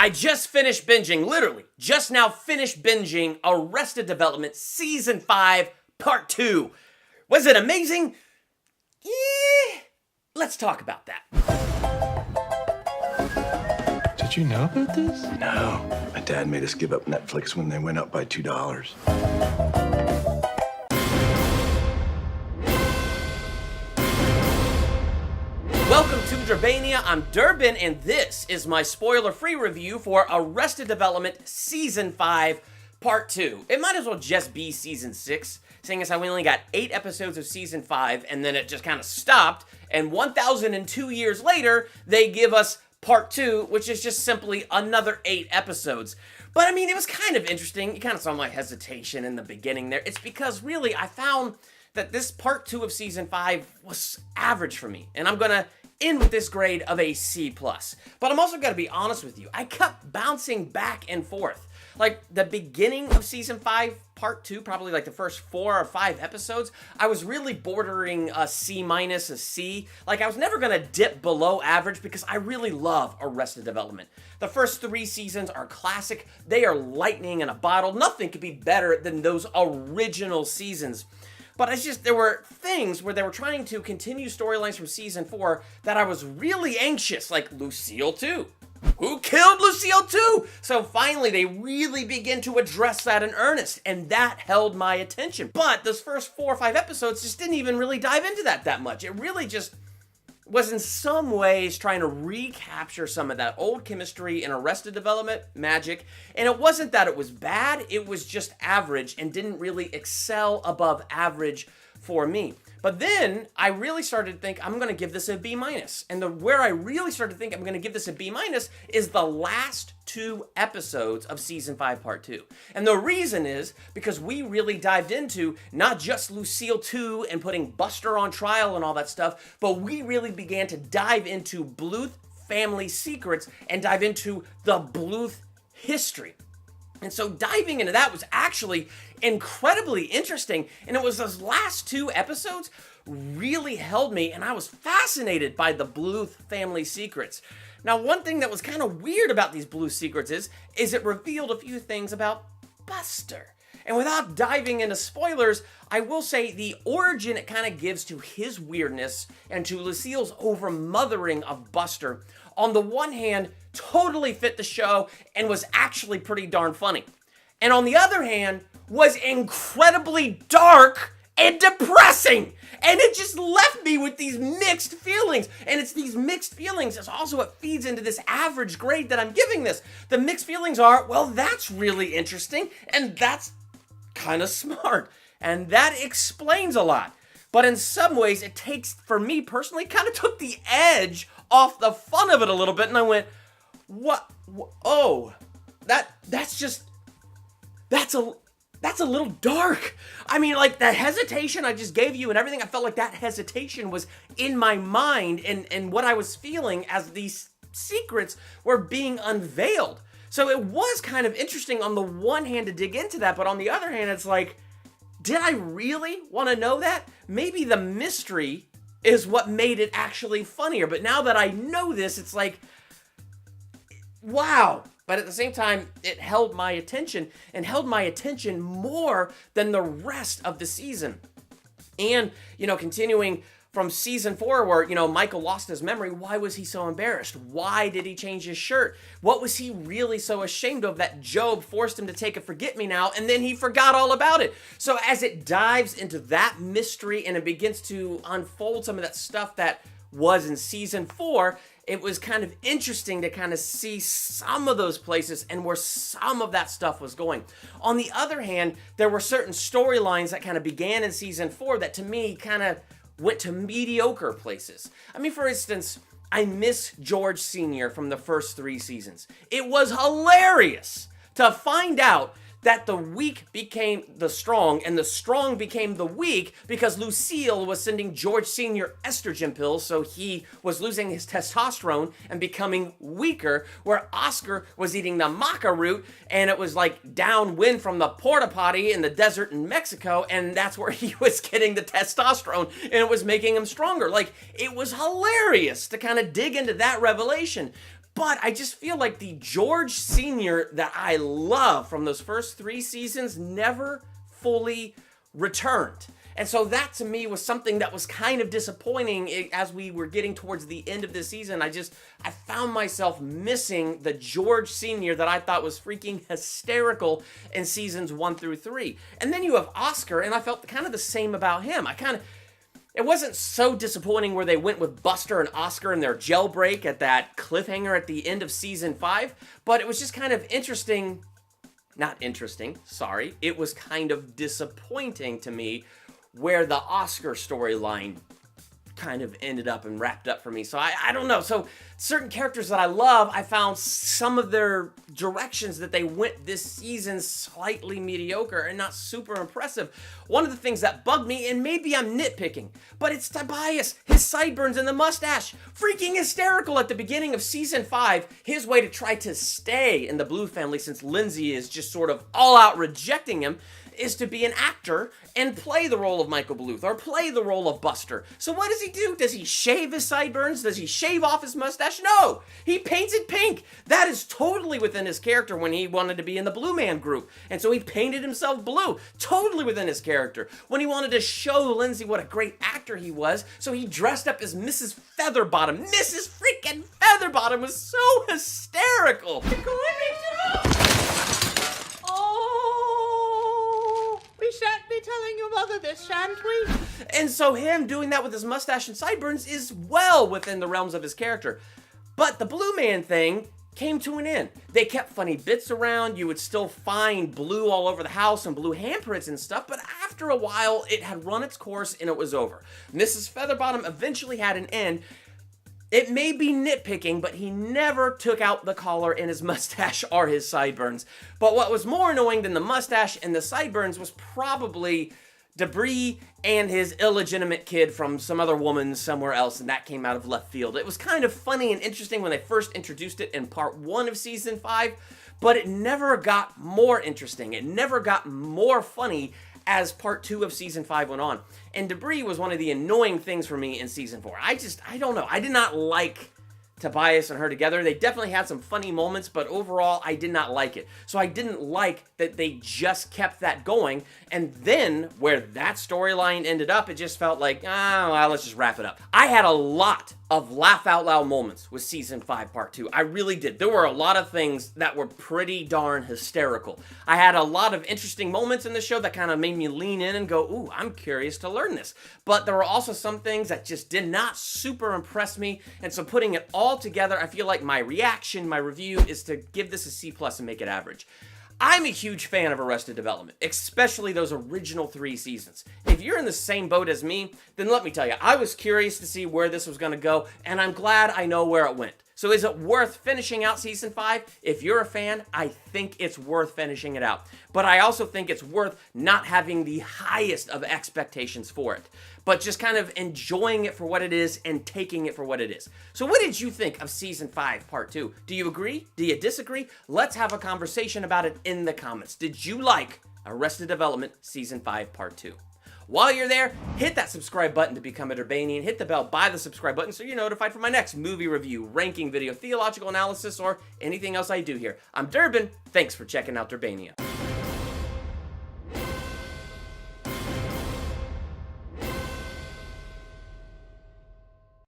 I just finished binging, literally, just now finished binging Arrested Development Season 5, Part 2. Was it amazing? Yeah, let's talk about that. Did you know about this? No. My dad made us give up Netflix when they went up by $2. Welcome to Durbania. I'm Durbin, and this is my spoiler-free review for Arrested Development Season 5, Part 2. It might as well just be Season 6, seeing as how we only got 8 episodes of Season 5, and then it just kind of stopped, and 1,002 years later, they give us Part 2, which is just simply another 8 episodes. But, I mean, it was kind of interesting. You kind of saw my hesitation in the beginning there. It's because, really, I found that this Part 2 of Season 5 was average for me, and I'm gonna end with this grade of a C+. But I'm also gonna be honest with you. I kept bouncing back and forth. Like, the beginning of Season 5, Part 2, probably like the first 4 or 5 episodes, I was really bordering a C-, a C. Like, I was never gonna dip below average because I really love Arrested Development. The first 3 seasons are classic. They are lightning in a bottle. Nothing could be better than those original seasons. But it's just, there were things where they were trying to continue storylines from Season 4 that I was really anxious, like Lucille 2. Who killed Lucille 2? So finally, they really begin to address that in earnest, and that held my attention. But those first 4 or 5 episodes just didn't even really dive into that much. It really just was in some ways trying to recapture some of that old chemistry in Arrested Development magic, and it wasn't that it was bad, it was just average and didn't really excel above average for me. But then I really started to think I'm going to give this a B-, and where I really started to think I'm going to give this a B- is the last 2 episodes of Season 5, Part 2. And the reason is because we really dived into not just Lucille 2 and putting Buster on trial and all that stuff, but we really began to dive into Bluth family secrets and dive into the Bluth history. And so diving into that was actually incredibly interesting, and it was those last 2 episodes really held me, and I was fascinated by the Bluth family secrets. Now, one thing that was kind of weird about these Bluth secrets is it revealed a few things about Buster. And without diving into spoilers, I will say the origin it kind of gives to his weirdness and to Lucille's over-mothering of Buster, on the one hand, totally fit the show and was actually pretty darn funny. And on the other hand, was incredibly dark and depressing. And it just left me with these mixed feelings. And it's these mixed feelings is also what feeds into this average grade that I'm giving this. The mixed feelings are, well, that's really interesting, and that's kind of smart. And that explains a lot. But in some ways, it takes, for me personally, kind of took the edge off the fun of it a little bit. And I went, what? Oh, that's a little dark. I mean, like, the hesitation I just gave you and everything, I felt like that hesitation was in my mind and what I was feeling as these secrets were being unveiled. So it was kind of interesting on the one hand to dig into that, but on the other hand, it's like, did I really want to know that? Maybe the mystery is what made it actually funnier, but now that I know this, it's like, wow. But at the same time, it held my attention, and held my attention more than the rest of the season. And, continuing from Season 4 where, Michael lost his memory, why was he so embarrassed? Why did he change his shirt? What was he really so ashamed of that Job forced him to take a forget-me-now, and then he forgot all about it? So as it dives into that mystery and it begins to unfold some of that stuff that was in Season 4, it was kind of interesting to kind of see some of those places and where some of that stuff was going. On the other hand, there were certain storylines that kind of began in Season 4 that to me kind of went to mediocre places. I mean, for instance, I miss George Sr. from the first 3 seasons. It was hilarious to find out that the weak became the strong and the strong became the weak because Lucille was sending George Sr. estrogen pills, so he was losing his testosterone and becoming weaker, where Oscar was eating the maca root and it was like downwind from the porta potty in the desert in Mexico, and that's where he was getting the testosterone and it was making him stronger. Like, it was hilarious to kind of dig into that revelation. But I just feel like the George Sr. that I love from those first 3 seasons never fully returned. And so that to me was something that was kind of disappointing as we were getting towards the end of the season. I found myself missing the George Sr. that I thought was freaking hysterical in seasons 1 through 3. And then you have Oscar, and I felt kind of the same about him. It wasn't so disappointing where they went with Buster and Oscar and their jailbreak at that cliffhanger at the end of season 5, but it was just kind of interesting. Not interesting, sorry. It was kind of disappointing to me where the Oscar storyline kind of ended up and wrapped up for me. So I don't know. So certain characters that I love, I found some of their directions that they went this season slightly mediocre and not super impressive. One of the things that bugged me, and maybe I'm nitpicking, but it's Tobias, his sideburns and the mustache. Freaking hysterical at the beginning of season 5. His way to try to stay in the Bluth family, since Lindsay is just sort of all out rejecting him, is to be an actor and play the role of Michael Bluth or play the role of Buster. So what does he do? Does he shave his sideburns? Does he shave off his mustache? No! He paints it pink! That is totally within his character when he wanted to be in the Blue Man group. And so he painted himself blue. Totally within his character. When he wanted to show Lindsay what a great actor he was, so he dressed up as Mrs. Featherbottom. Mrs. freaking Featherbottom was so hysterical! We shan't be telling your mother this, shan't we? And so him doing that with his mustache and sideburns is well within the realms of his character. But the Blue Man thing came to an end. They kept funny bits around. You would still find blue all over the house and blue handprints and stuff, but after a while, it had run its course and it was over. Mrs. Featherbottom eventually had an end. It may be nitpicking, but he never took out the collar in his mustache or his sideburns. But what was more annoying than the mustache and the sideburns was probably Debris and his illegitimate kid from some other woman somewhere else, and that came out of left field. It was kind of funny and interesting when they first introduced it in part 1 of season 5, but it never got more interesting. It never got more funny as part 2 of season 5 went on. And Debris was one of the annoying things for me in season 4. I don't know. I did not like Tobias and her together. They definitely had some funny moments, but overall, I did not like it. So I didn't like that they just kept that going, and then where that storyline ended up, it just felt like, well, let's just wrap it up. I had a lot of laugh out loud moments with season 5 part 2. I really did. There were a lot of things that were pretty darn hysterical. I had a lot of interesting moments in the show that kind of made me lean in and go, ooh, I'm curious to learn this. But there were also some things that just did not super impress me, and so putting it all together, I feel like my reaction, my review, is to give this a C+ and make it average. I'm a huge fan of Arrested Development, especially those original 3 seasons. If you're in the same boat as me, then let me tell you, I was curious to see where this was going to go, and I'm glad I know where it went. So is it worth finishing out season 5? If you're a fan, I think it's worth finishing it out. But I also think it's worth not having the highest of expectations for it, but just kind of enjoying it for what it is and taking it for what it is. So what did you think of season 5 part 2? Do you agree? Do you disagree? Let's have a conversation about it in the comments. Did you like Arrested Development season 5 part 2? While you're there, hit that subscribe button to become a Durbanian. Hit the bell by the subscribe button so you're notified for my next movie review, ranking video, theological analysis, or anything else I do here. I'm Durbin. Thanks for checking out Durbania.